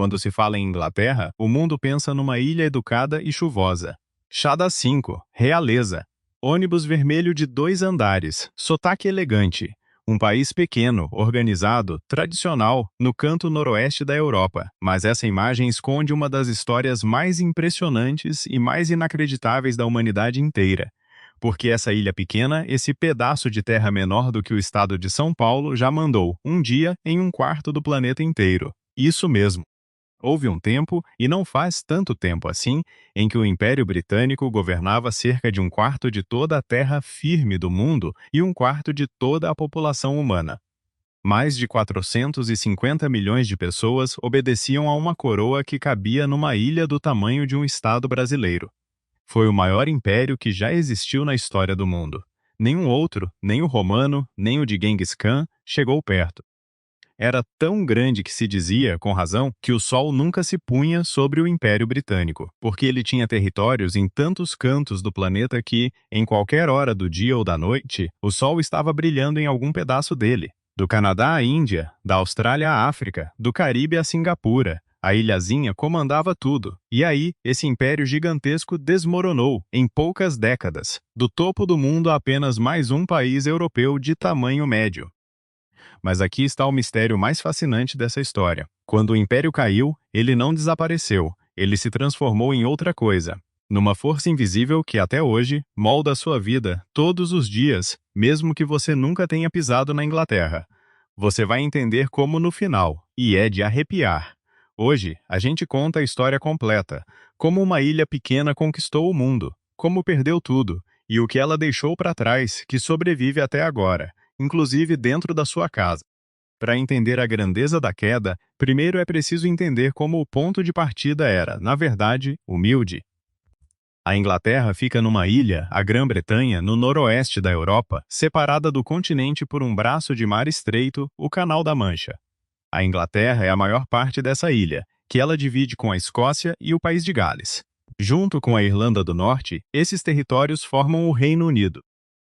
Quando se fala em Inglaterra, o mundo pensa numa ilha educada e chuvosa. Chá das 5, realeza. Ônibus vermelho de 2 andares, sotaque elegante. Um país pequeno, organizado, tradicional, no canto noroeste da Europa. Mas essa imagem esconde uma das histórias mais impressionantes e mais inacreditáveis da humanidade inteira. Porque essa ilha pequena, esse pedaço de terra menor do que o estado de São Paulo, já mandou, um dia, em um quarto do planeta inteiro. Isso mesmo. Houve um tempo, e não faz tanto tempo assim, em que o Império Britânico governava cerca de um quarto de toda a terra firme do mundo e um quarto de toda a população humana. Mais de 450 milhões de pessoas obedeciam a uma coroa que cabia numa ilha do tamanho de um estado brasileiro. Foi o maior império que já existiu na história do mundo. Nenhum outro, nem o romano, nem o de Genghis Khan, chegou perto. Era tão grande que se dizia, com razão, que o sol nunca se punha sobre o Império Britânico, porque ele tinha territórios em tantos cantos do planeta que, em qualquer hora do dia ou da noite, o sol estava brilhando em algum pedaço dele. Do Canadá à Índia, da Austrália à África, do Caribe a Singapura, a ilhazinha comandava tudo. E aí, esse império gigantesco desmoronou em poucas décadas. Do topo do mundo a apenas mais um país europeu de tamanho médio. Mas aqui está o mistério mais fascinante dessa história. Quando o Império caiu, ele não desapareceu, ele se transformou em outra coisa. Numa força invisível que até hoje molda a sua vida todos os dias, mesmo que você nunca tenha pisado na Inglaterra. Você vai entender como no final, e é de arrepiar. Hoje, a gente conta a história completa, como uma ilha pequena conquistou o mundo, como perdeu tudo, e o que ela deixou para trás que sobrevive até agora, inclusive dentro da sua casa. Para entender a grandeza da queda, primeiro é preciso entender como o ponto de partida era, na verdade, humilde. A Inglaterra fica numa ilha, a Grã-Bretanha, no noroeste da Europa, separada do continente por um braço de mar estreito, o Canal da Mancha. A Inglaterra é a maior parte dessa ilha, que ela divide com a Escócia e o País de Gales. Junto com a Irlanda do Norte, esses territórios formam o Reino Unido.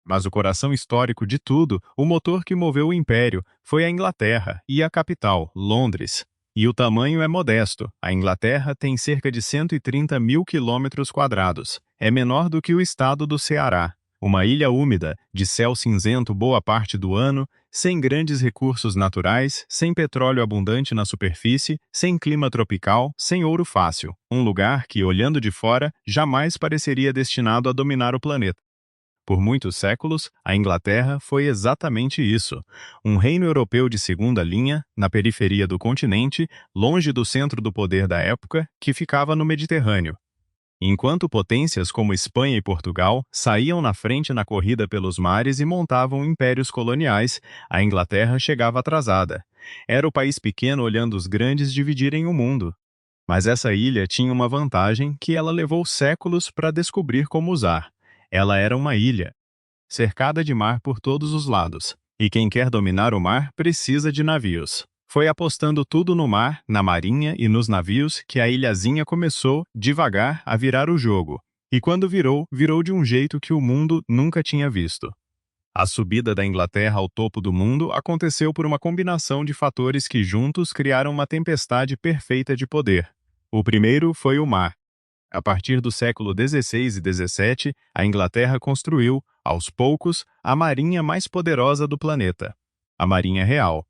Mas o coração histórico de tudo, o motor que moveu o império, foi a Inglaterra e a capital, Londres. E o tamanho é modesto. A Inglaterra tem cerca de 130 mil quilômetros quadrados. É menor do que o estado do Ceará. Uma ilha úmida, de céu cinzento boa parte do ano, sem grandes recursos naturais, sem petróleo abundante na superfície, sem clima tropical, sem ouro fácil. Um lugar que, olhando de fora, jamais pareceria destinado a dominar o planeta. Por muitos séculos, a Inglaterra foi exatamente isso. Um reino europeu de segunda linha, na periferia do continente, longe do centro do poder da época, que ficava no Mediterrâneo. Enquanto potências como Espanha e Portugal saíam na frente na corrida pelos mares e montavam impérios coloniais, a Inglaterra chegava atrasada. Era o país pequeno olhando os grandes dividirem o mundo. Mas essa ilha tinha uma vantagem que ela levou séculos para descobrir como usar. Ela era uma ilha, cercada de mar por todos os lados, e quem quer dominar o mar precisa de navios. Foi apostando tudo no mar, na marinha e nos navios que a ilhazinha começou, devagar, a virar o jogo. E quando virou, virou de um jeito que o mundo nunca tinha visto. A subida da Inglaterra ao topo do mundo aconteceu por uma combinação de fatores que juntos criaram uma tempestade perfeita de poder. O primeiro foi o mar. A partir do século XVI e XVII, a Inglaterra construiu, aos poucos, a marinha mais poderosa do planeta, a Marinha Real.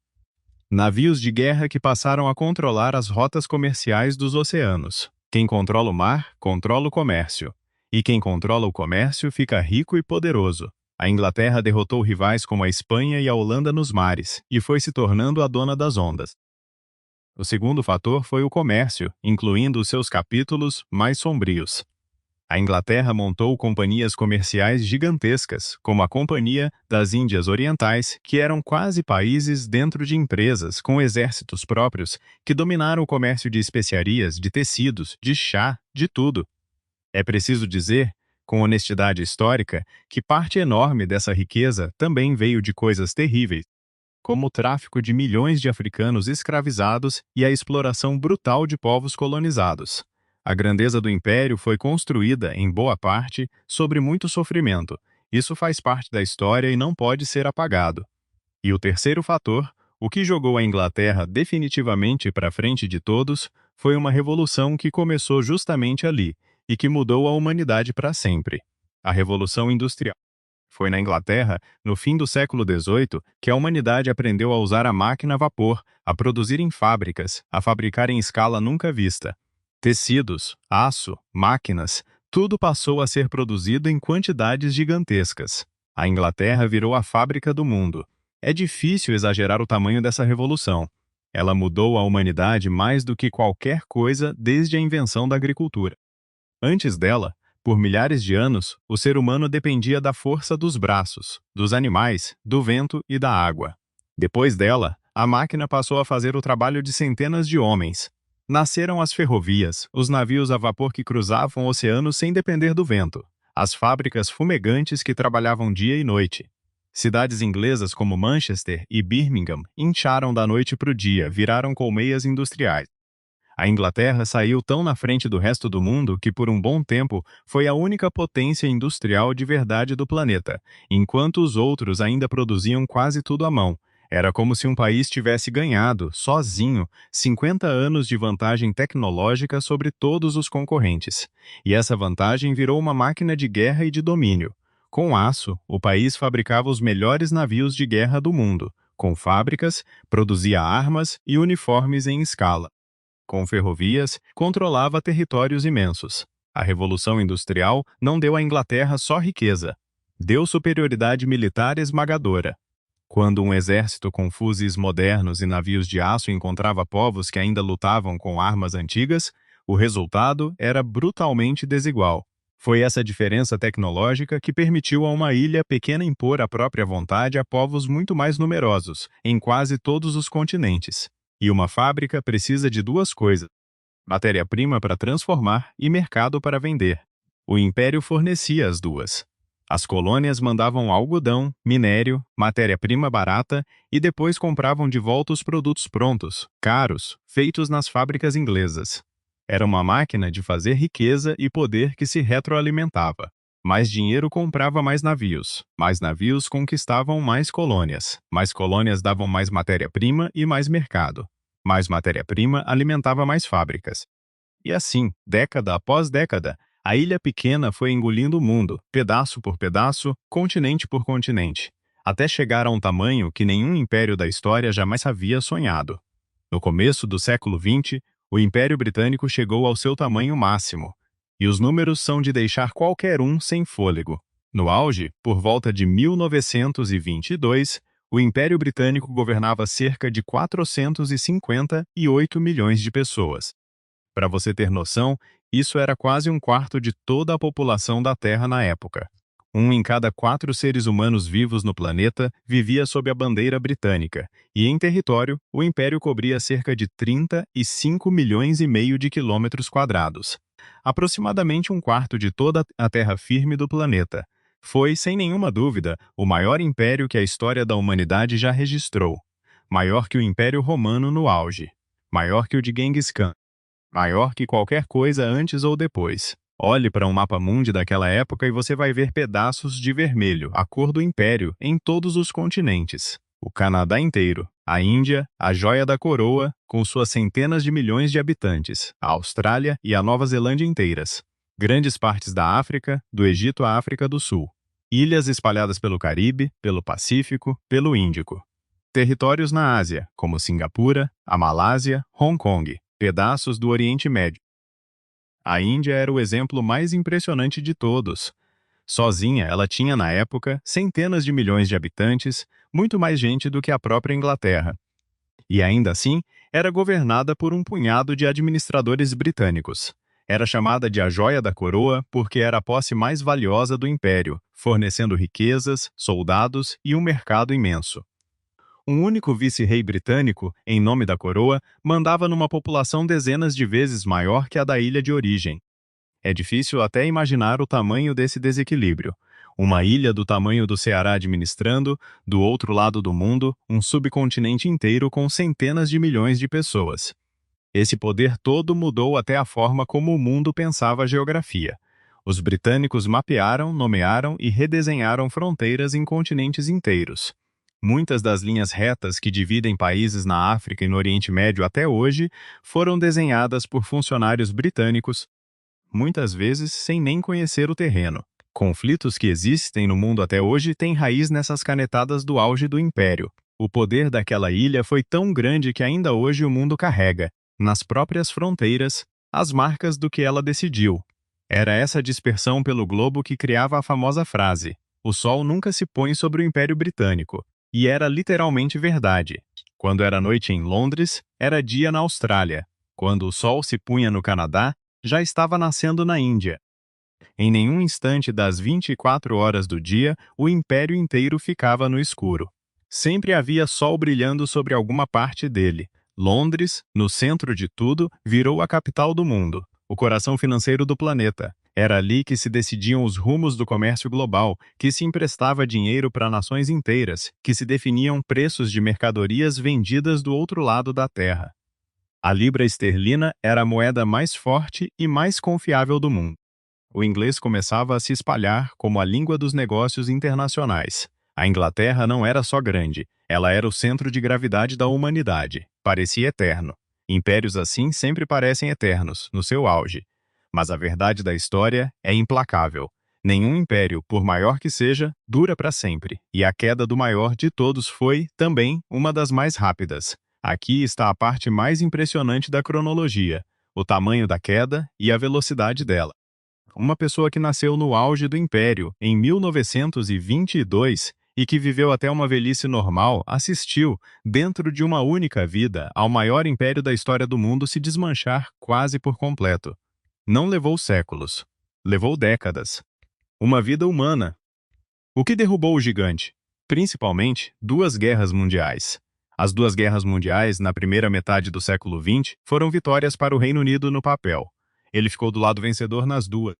Navios de guerra que passaram a controlar as rotas comerciais dos oceanos. Quem controla o mar, controla o comércio. E quem controla o comércio fica rico e poderoso. A Inglaterra derrotou rivais como a Espanha e a Holanda nos mares, e foi se tornando a dona das ondas. O segundo fator foi o comércio, incluindo os seus capítulos mais sombrios. A Inglaterra montou companhias comerciais gigantescas, como a Companhia das Índias Orientais, que eram quase países dentro de empresas com exércitos próprios, que dominaram o comércio de especiarias, de tecidos, de chá, de tudo. É preciso dizer, com honestidade histórica, que parte enorme dessa riqueza também veio de coisas terríveis, como o tráfico de milhões de africanos escravizados e a exploração brutal de povos colonizados. A grandeza do império foi construída, em boa parte, sobre muito sofrimento. Isso faz parte da história e não pode ser apagado. E o terceiro fator, o que jogou a Inglaterra definitivamente para frente de todos, foi uma revolução que começou justamente ali e que mudou a humanidade para sempre. A Revolução Industrial. Foi na Inglaterra, no fim do século XVIII, que a humanidade aprendeu a usar a máquina a vapor, a produzir em fábricas, a fabricar em escala nunca vista. Tecidos, aço, máquinas, tudo passou a ser produzido em quantidades gigantescas. A Inglaterra virou a fábrica do mundo. É difícil exagerar o tamanho dessa revolução. Ela mudou a humanidade mais do que qualquer coisa desde a invenção da agricultura. Antes dela, por milhares de anos, o ser humano dependia da força dos braços, dos animais, do vento e da água. Depois dela, a máquina passou a fazer o trabalho de centenas de homens. Nasceram as ferrovias, os navios a vapor que cruzavam oceanos sem depender do vento, as fábricas fumegantes que trabalhavam dia e noite. Cidades inglesas como Manchester e Birmingham incharam da noite para o dia, viraram colmeias industriais. A Inglaterra saiu tão na frente do resto do mundo que por um bom tempo foi a única potência industrial de verdade do planeta, enquanto os outros ainda produziam quase tudo à mão. Era como se um país tivesse ganhado, sozinho, 50 anos de vantagem tecnológica sobre todos os concorrentes. E essa vantagem virou uma máquina de guerra e de domínio. Com aço, o país fabricava os melhores navios de guerra do mundo. Com fábricas, produzia armas e uniformes em escala. Com ferrovias, controlava territórios imensos. A Revolução Industrial não deu à Inglaterra só riqueza. Deu superioridade militar esmagadora. Quando um exército com fuzis modernos e navios de aço encontrava povos que ainda lutavam com armas antigas, o resultado era brutalmente desigual. Foi essa diferença tecnológica que permitiu a uma ilha pequena impor a própria vontade a povos muito mais numerosos, em quase todos os continentes. E uma fábrica precisa de duas coisas: matéria-prima para transformar e mercado para vender. O império fornecia as duas. As colônias mandavam algodão, minério, matéria-prima barata e depois compravam de volta os produtos prontos, caros, feitos nas fábricas inglesas. Era uma máquina de fazer riqueza e poder que se retroalimentava. Mais dinheiro comprava mais navios conquistavam mais colônias davam mais matéria-prima e mais matéria-prima alimentava mais fábricas. E assim, década após década, a ilha pequena foi engolindo o mundo, pedaço por pedaço, continente por continente, até chegar a um tamanho que nenhum império da história jamais havia sonhado. No começo do século XX, o Império Britânico chegou ao seu tamanho máximo, e os números são de deixar qualquer um sem fôlego. No auge, por volta de 1922, o Império Britânico governava cerca de 458 milhões de pessoas. Para você ter noção, isso era quase um quarto de toda a população da Terra na época. 1 em cada 4 seres humanos vivos no planeta vivia sob a bandeira britânica, e em território, o Império cobria cerca de 35 milhões e meio de quilômetros quadrados. Aproximadamente um quarto de toda a terra firme do planeta. Foi, sem nenhuma dúvida, o maior império que a história da humanidade já registrou. Maior que o Império Romano no auge. Maior que o de Genghis Khan. Maior que qualquer coisa antes ou depois. Olhe para um mapa-mundi daquela época e você vai ver pedaços de vermelho, a cor do Império, em todos os continentes. O Canadá inteiro, a Índia, a joia da coroa, com suas centenas de milhões de habitantes, a Austrália e a Nova Zelândia inteiras. Grandes partes da África, do Egito à África do Sul. Ilhas espalhadas pelo Caribe, pelo Pacífico, pelo Índico. Territórios na Ásia, como Singapura, a Malásia, Hong Kong, pedaços do Oriente Médio. A Índia era o exemplo mais impressionante de todos. Sozinha, ela tinha, na época, centenas de milhões de habitantes, muito mais gente do que a própria Inglaterra. E ainda assim, era governada por um punhado de administradores britânicos. Era chamada de a joia da coroa porque era a posse mais valiosa do império, fornecendo riquezas, soldados e um mercado imenso. Um único vice-rei britânico, em nome da coroa, mandava numa população dezenas de vezes maior que a da ilha de origem. É difícil até imaginar o tamanho desse desequilíbrio. Uma ilha do tamanho do Ceará administrando, do outro lado do mundo, um subcontinente inteiro com centenas de milhões de pessoas. Esse poder todo mudou até a forma como o mundo pensava a geografia. Os britânicos mapearam, nomearam e redesenharam fronteiras em continentes inteiros. Muitas das linhas retas que dividem países na África e no Oriente Médio até hoje foram desenhadas por funcionários britânicos, muitas vezes sem nem conhecer o terreno. Conflitos que existem no mundo até hoje têm raiz nessas canetadas do auge do Império. O poder daquela ilha foi tão grande que ainda hoje o mundo carrega, nas próprias fronteiras, as marcas do que ela decidiu. Era essa dispersão pelo globo que criava a famosa frase: "O sol nunca se põe sobre o Império Britânico." E era literalmente verdade. Quando era noite em Londres, era dia na Austrália. Quando o sol se punha no Canadá, já estava nascendo na Índia. Em nenhum instante das 24 horas do dia, o império inteiro ficava no escuro. Sempre havia sol brilhando sobre alguma parte dele. Londres, no centro de tudo, virou a capital do mundo, o coração financeiro do planeta. Era ali que se decidiam os rumos do comércio global, que se emprestava dinheiro para nações inteiras, que se definiam preços de mercadorias vendidas do outro lado da terra. A libra esterlina era a moeda mais forte e mais confiável do mundo. O inglês começava a se espalhar como a língua dos negócios internacionais. A Inglaterra não era só grande, ela era o centro de gravidade da humanidade. Parecia eterno. Impérios assim sempre parecem eternos, no seu auge. Mas a verdade da história é implacável. Nenhum império, por maior que seja, dura para sempre, e a queda do maior de todos foi, também, uma das mais rápidas. Aqui está a parte mais impressionante da cronologia: o tamanho da queda e a velocidade dela. Uma pessoa que nasceu no auge do Império, em 1922, e que viveu até uma velhice normal, assistiu, dentro de uma única vida, ao maior império da história do mundo se desmanchar quase por completo. Não levou séculos. Levou décadas. Uma vida humana. O que derrubou o gigante? Principalmente, duas guerras mundiais. As duas guerras mundiais, na primeira metade do século XX, foram vitórias para o Reino Unido no papel. Ele ficou do lado vencedor nas duas.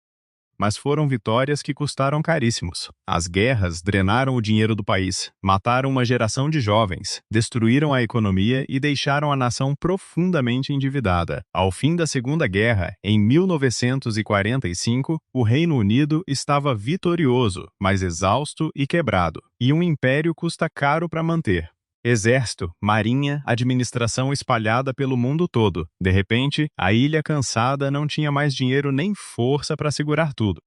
Mas foram vitórias que custaram caríssimos. As guerras drenaram o dinheiro do país, mataram uma geração de jovens, destruíram a economia e deixaram a nação profundamente endividada. Ao fim da Segunda Guerra, em 1945, o Reino Unido estava vitorioso, mas exausto e quebrado. E um império custa caro para manter. Exército, marinha, administração espalhada pelo mundo todo. De repente, a ilha cansada não tinha mais dinheiro nem força para segurar tudo.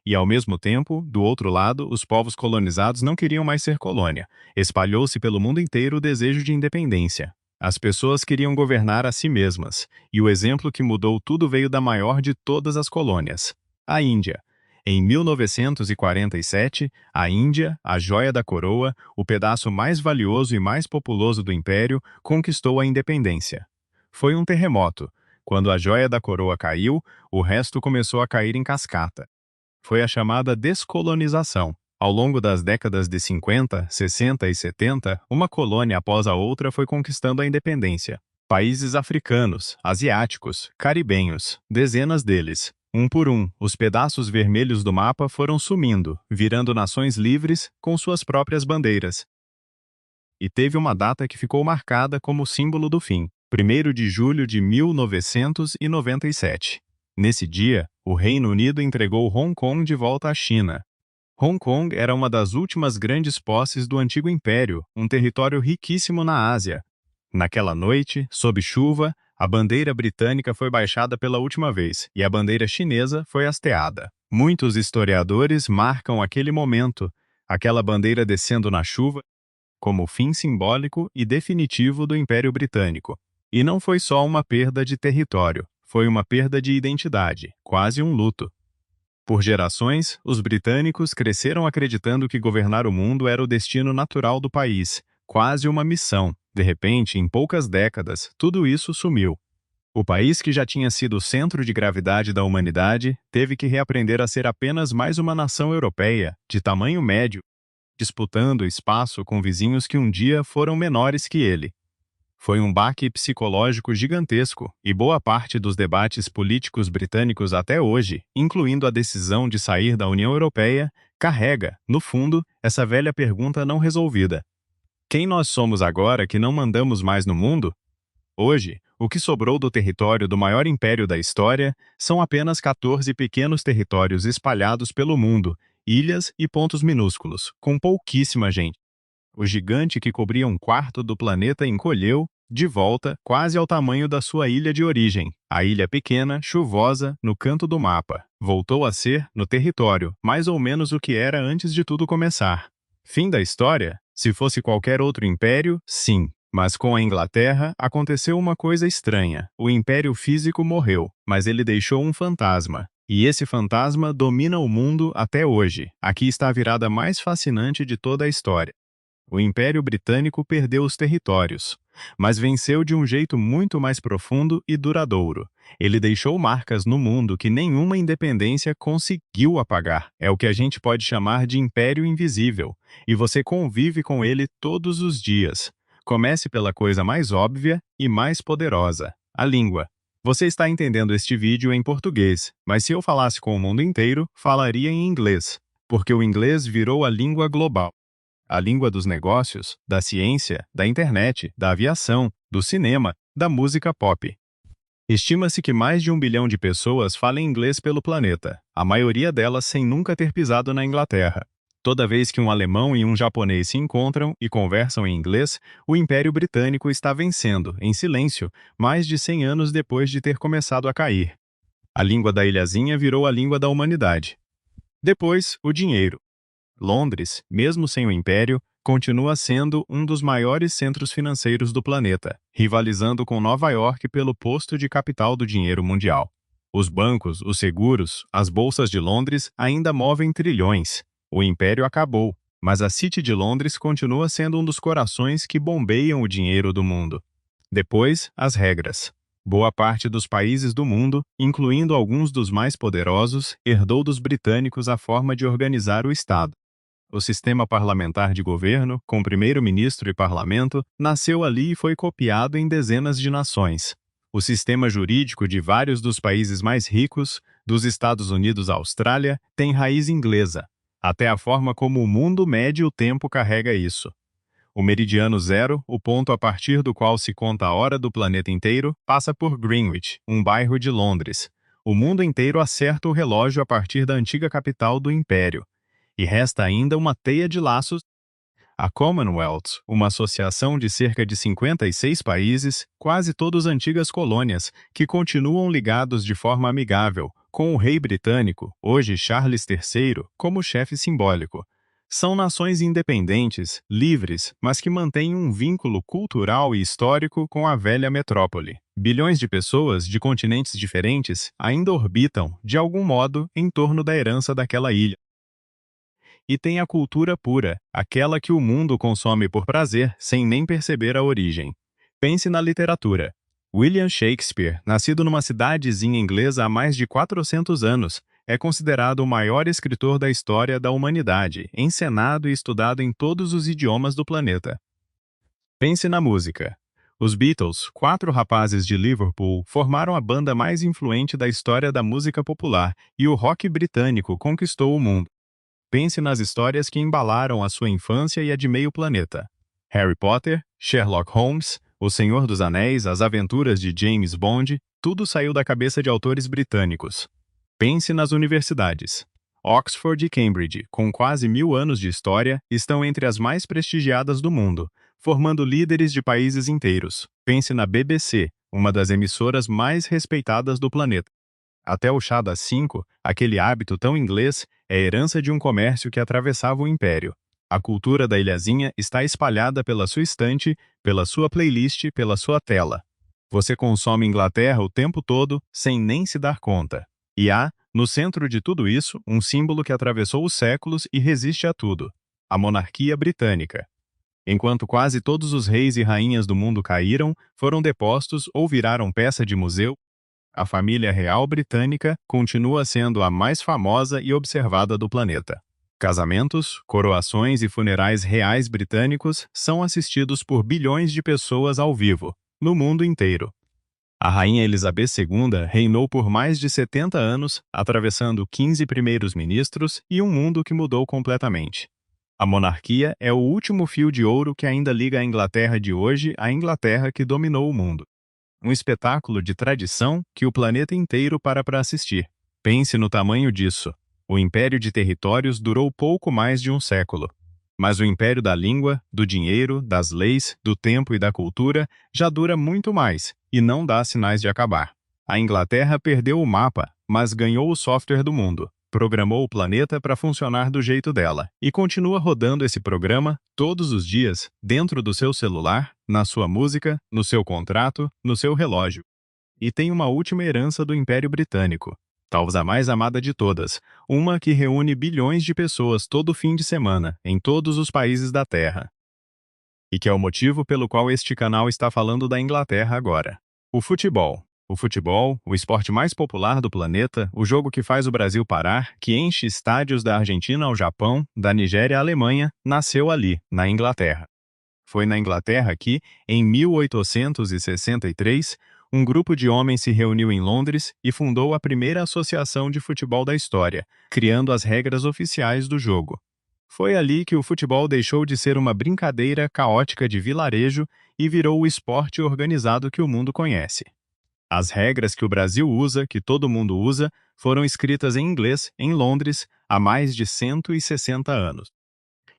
E ao mesmo tempo, do outro lado, os povos colonizados não queriam mais ser colônia. Espalhou-se pelo mundo inteiro o desejo de independência. As pessoas queriam governar a si mesmas, e o exemplo que mudou tudo veio da maior de todas as colônias, a Índia. Em 1947, a Índia, a joia da coroa, o pedaço mais valioso e mais populoso do império, conquistou a independência. Foi um terremoto. Quando a joia da coroa caiu, o resto começou a cair em cascata. Foi a chamada descolonização. Ao longo das décadas de 50, 60 e 70, uma colônia após a outra foi conquistando a independência. Países africanos, asiáticos, caribenhos, dezenas deles. Um por um, os pedaços vermelhos do mapa foram sumindo, virando nações livres com suas próprias bandeiras. E teve uma data que ficou marcada como símbolo do fim: 1º de julho de 1997. Nesse dia, o Reino Unido entregou Hong Kong de volta à China. Hong Kong era uma das últimas grandes posses do antigo império, um território riquíssimo na Ásia. Naquela noite, sob chuva, a bandeira britânica foi baixada pela última vez e a bandeira chinesa foi hasteada. Muitos historiadores marcam aquele momento, aquela bandeira descendo na chuva, como o fim simbólico e definitivo do Império Britânico. E não foi só uma perda de território, foi uma perda de identidade, quase um luto. Por gerações, os britânicos cresceram acreditando que governar o mundo era o destino natural do país, quase uma missão. De repente, em poucas décadas, tudo isso sumiu. O país que já tinha sido o centro de gravidade da humanidade teve que reaprender a ser apenas mais uma nação europeia, de tamanho médio, disputando espaço com vizinhos que um dia foram menores que ele. Foi um baque psicológico gigantesco, e boa parte dos debates políticos britânicos até hoje, incluindo a decisão de sair da União Europeia, carrega, no fundo, essa velha pergunta não resolvida: quem nós somos agora que não mandamos mais no mundo? Hoje, o que sobrou do território do maior império da história são apenas 14 pequenos territórios espalhados pelo mundo, ilhas e pontos minúsculos, com pouquíssima gente. O gigante que cobria um quarto do planeta encolheu, de volta, quase ao tamanho da sua ilha de origem. A ilha pequena, chuvosa, no canto do mapa. Voltou a ser, no território, mais ou menos o que era antes de tudo começar. Fim da história? Se fosse qualquer outro império, sim. Mas com a Inglaterra, aconteceu uma coisa estranha. O império físico morreu, mas ele deixou um fantasma. E esse fantasma domina o mundo até hoje. Aqui está a virada mais fascinante de toda a história. O Império Britânico perdeu os territórios, mas venceu de um jeito muito mais profundo e duradouro. Ele deixou marcas no mundo que nenhuma independência conseguiu apagar. É o que a gente pode chamar de Império Invisível, e você convive com ele todos os dias. Comece pela coisa mais óbvia e mais poderosa, a língua. Você está entendendo este vídeo em português, mas se eu falasse com o mundo inteiro, falaria em inglês, porque o inglês virou a língua global. A língua dos negócios, da ciência, da internet, da aviação, do cinema, da música pop. Estima-se que mais de 1 bilhão de pessoas falem inglês pelo planeta, a maioria delas sem nunca ter pisado na Inglaterra. Toda vez que um alemão e um japonês se encontram e conversam em inglês, o Império Britânico está vencendo, em silêncio, mais de 100 anos depois de ter começado a cair. A língua da ilhazinha virou a língua da humanidade. Depois, o dinheiro. Londres, mesmo sem o Império, continua sendo um dos maiores centros financeiros do planeta, rivalizando com Nova York pelo posto de capital do dinheiro mundial. Os bancos, os seguros, as bolsas de Londres ainda movem trilhões. O Império acabou, mas a City de Londres continua sendo um dos corações que bombeiam o dinheiro do mundo. Depois, as regras. Boa parte dos países do mundo, incluindo alguns dos mais poderosos, herdou dos britânicos a forma de organizar o Estado. O sistema parlamentar de governo, com primeiro-ministro e parlamento, nasceu ali e foi copiado em dezenas de nações. O sistema jurídico de vários dos países mais ricos, dos Estados Unidos à Austrália, tem raiz inglesa. Até a forma como o mundo mede o tempo carrega isso. O meridiano zero, o ponto a partir do qual se conta a hora do planeta inteiro, passa por Greenwich, um bairro de Londres. O mundo inteiro acerta o relógio a partir da antiga capital do Império. E resta ainda uma teia de laços. A Commonwealth, uma associação de cerca de 56 países, quase todos antigas colônias, que continuam ligados de forma amigável, com o rei britânico, hoje Charles III, como chefe simbólico. São nações independentes, livres, mas que mantêm um vínculo cultural e histórico com a velha metrópole. Bilhões de pessoas de continentes diferentes ainda orbitam, de algum modo, em torno da herança daquela ilha. E tem a cultura pura, aquela que o mundo consome por prazer, sem nem perceber a origem. Pense na literatura. William Shakespeare, nascido numa cidadezinha inglesa há mais de 400 anos, é considerado o maior escritor da história da humanidade, encenado e estudado em todos os idiomas do planeta. Pense na música. Os Beatles, 4 rapazes de Liverpool, formaram a banda mais influente da história da música popular, e o rock britânico conquistou o mundo. Pense nas histórias que embalaram a sua infância e a de meio planeta. Harry Potter, Sherlock Holmes, O Senhor dos Anéis, As Aventuras de James Bond, tudo saiu da cabeça de autores britânicos. Pense nas universidades. Oxford e Cambridge, com quase 1000 anos de história, estão entre as mais prestigiadas do mundo, formando líderes de países inteiros. Pense na BBC, uma das emissoras mais respeitadas do planeta. Até o chá das 5, aquele hábito tão inglês, é herança de um comércio que atravessava o império. A cultura da ilhazinha está espalhada pela sua estante, pela sua playlist, pela sua tela. Você consome Inglaterra o tempo todo, sem nem se dar conta. E há, no centro de tudo isso, um símbolo que atravessou os séculos e resiste a tudo: a monarquia britânica. Enquanto quase todos os reis e rainhas do mundo caíram, foram depostos ou viraram peça de museu, a família real britânica continua sendo a mais famosa e observada do planeta. Casamentos, coroações e funerais reais britânicos são assistidos por bilhões de pessoas ao vivo, no mundo inteiro. A Rainha Elizabeth II reinou por mais de 70 anos, atravessando 15 primeiros ministros e um mundo que mudou completamente. A monarquia é o último fio de ouro que ainda liga a Inglaterra de hoje à Inglaterra que dominou o mundo. Um espetáculo de tradição que o planeta inteiro para assistir. Pense no tamanho disso. O império de territórios durou pouco mais de um século. Mas o império da língua, do dinheiro, das leis, do tempo e da cultura já dura muito mais, e não dá sinais de acabar. A Inglaterra perdeu o mapa, mas ganhou o software do mundo. Programou o planeta para funcionar do jeito dela, e continua rodando esse programa todos os dias, dentro do seu celular, na sua música, no seu contrato, no seu relógio. E tem uma última herança do Império Britânico, talvez a mais amada de todas, uma que reúne bilhões de pessoas todo fim de semana, em todos os países da Terra. E que é o motivo pelo qual este canal está falando da Inglaterra agora. O futebol. O futebol, o esporte mais popular do planeta, o jogo que faz o Brasil parar, que enche estádios da Argentina ao Japão, da Nigéria à Alemanha, nasceu ali, na Inglaterra. Foi na Inglaterra que, em 1863, um grupo de homens se reuniu em Londres e fundou a primeira associação de futebol da história, criando as regras oficiais do jogo. Foi ali que o futebol deixou de ser uma brincadeira caótica de vilarejo e virou o esporte organizado que o mundo conhece. As regras que o Brasil usa, que todo mundo usa, foram escritas em inglês, em Londres, há mais de 160 anos.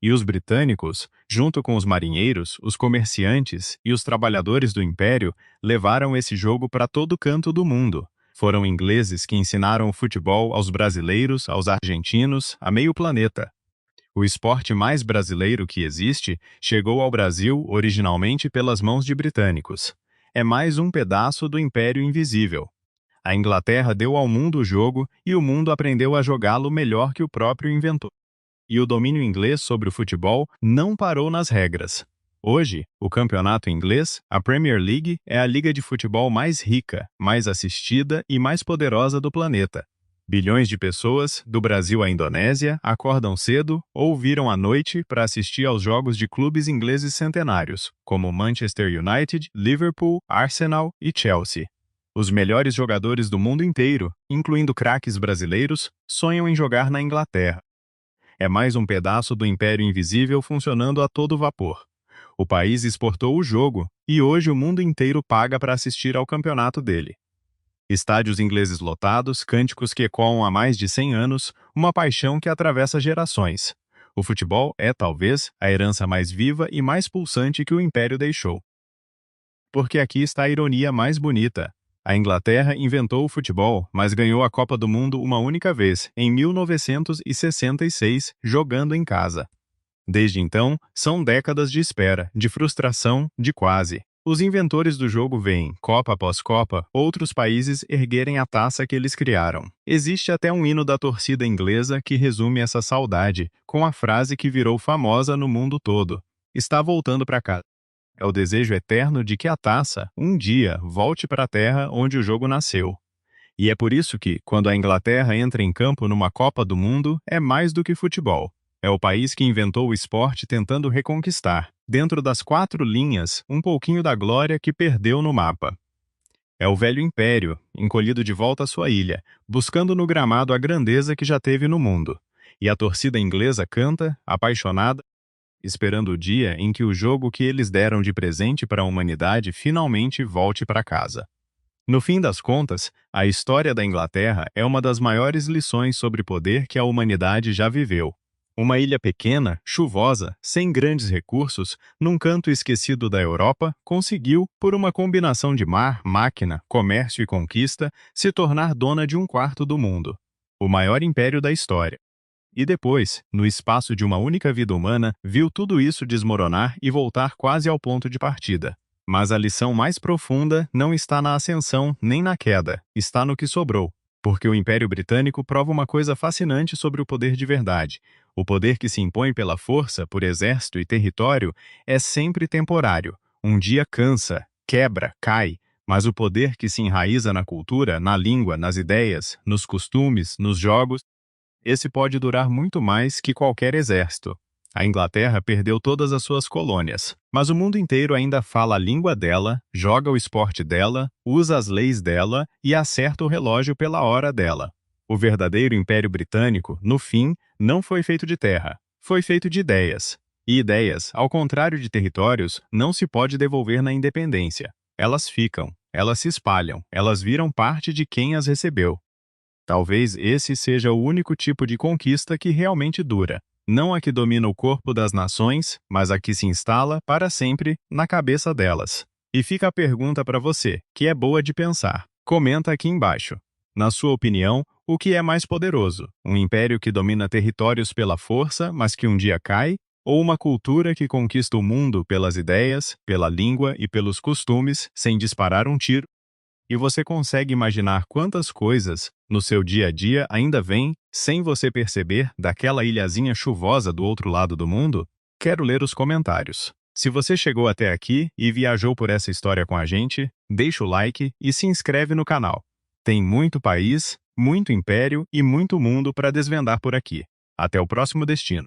E os britânicos, junto com os marinheiros, os comerciantes e os trabalhadores do império, levaram esse jogo para todo canto do mundo. Foram ingleses que ensinaram o futebol aos brasileiros, aos argentinos, a meio planeta. O esporte mais brasileiro que existe chegou ao Brasil originalmente pelas mãos de britânicos. É mais um pedaço do Império Invisível. A Inglaterra deu ao mundo o jogo e o mundo aprendeu a jogá-lo melhor que o próprio inventor. E o domínio inglês sobre o futebol não parou nas regras. Hoje, o campeonato inglês, a Premier League, é a liga de futebol mais rica, mais assistida e mais poderosa do planeta. Bilhões de pessoas, do Brasil à Indonésia, acordam cedo ou viram à noite para assistir aos jogos de clubes ingleses centenários, como Manchester United, Liverpool, Arsenal e Chelsea. Os melhores jogadores do mundo inteiro, incluindo craques brasileiros, sonham em jogar na Inglaterra. É mais um pedaço do Império Invisível funcionando a todo vapor. O país exportou o jogo e hoje o mundo inteiro paga para assistir ao campeonato dele. Estádios ingleses lotados, cânticos que ecoam há mais de 100 anos, uma paixão que atravessa gerações. O futebol é, talvez, a herança mais viva e mais pulsante que o Império deixou. Porque aqui está a ironia mais bonita. A Inglaterra inventou o futebol, mas ganhou a Copa do Mundo uma única vez, em 1966, jogando em casa. Desde então, são décadas de espera, de frustração, de quase. Os inventores do jogo veem, Copa após Copa, outros países erguerem a taça que eles criaram. Existe até um hino da torcida inglesa que resume essa saudade, com a frase que virou famosa no mundo todo: "Está voltando para casa". É o desejo eterno de que a taça, um dia, volte para a terra onde o jogo nasceu. E é por isso que, quando a Inglaterra entra em campo numa Copa do Mundo, é mais do que futebol. É o país que inventou o esporte tentando reconquistar, dentro das 4 linhas, um pouquinho da glória que perdeu no mapa. É o velho império, encolhido de volta à sua ilha, buscando no gramado a grandeza que já teve no mundo. E a torcida inglesa canta, apaixonada, esperando o dia em que o jogo que eles deram de presente para a humanidade finalmente volte para casa. No fim das contas, a história da Inglaterra é uma das maiores lições sobre poder que a humanidade já viveu. Uma ilha pequena, chuvosa, sem grandes recursos, num canto esquecido da Europa, conseguiu, por uma combinação de mar, máquina, comércio e conquista, se tornar dona de um quarto do mundo. O maior império da história. E depois, no espaço de uma única vida humana, viu tudo isso desmoronar e voltar quase ao ponto de partida. Mas a lição mais profunda não está na ascensão nem na queda, está no que sobrou. Porque o Império Britânico prova uma coisa fascinante sobre o poder de verdade. O poder que se impõe pela força, por exército e território, é sempre temporário. Um dia cansa, quebra, cai. Mas o poder que se enraiza na cultura, na língua, nas ideias, nos costumes, nos jogos, esse pode durar muito mais que qualquer exército. A Inglaterra perdeu todas as suas colônias, mas o mundo inteiro ainda fala a língua dela, joga o esporte dela, usa as leis dela e acerta o relógio pela hora dela. O verdadeiro Império Britânico, no fim, não foi feito de terra, foi feito de ideias. E ideias, ao contrário de territórios, não se pode devolver na independência. Elas ficam, elas se espalham, elas viram parte de quem as recebeu. Talvez esse seja o único tipo de conquista que realmente dura. Não a que domina o corpo das nações, mas a que se instala para sempre na cabeça delas. E fica a pergunta para você, que é boa de pensar. Comenta aqui embaixo. Na sua opinião, o que é mais poderoso? Um império que domina territórios pela força, mas que um dia cai? Ou uma cultura que conquista o mundo pelas ideias, pela língua e pelos costumes, sem disparar um tiro? E você consegue imaginar quantas coisas, no seu dia a dia, ainda vêm, sem você perceber, daquela ilhazinha chuvosa do outro lado do mundo? Quero ler os comentários. Se você chegou até aqui e viajou por essa história com a gente, deixa o like e se inscreve no canal. Tem muito país, muito império e muito mundo para desvendar por aqui. Até o próximo destino.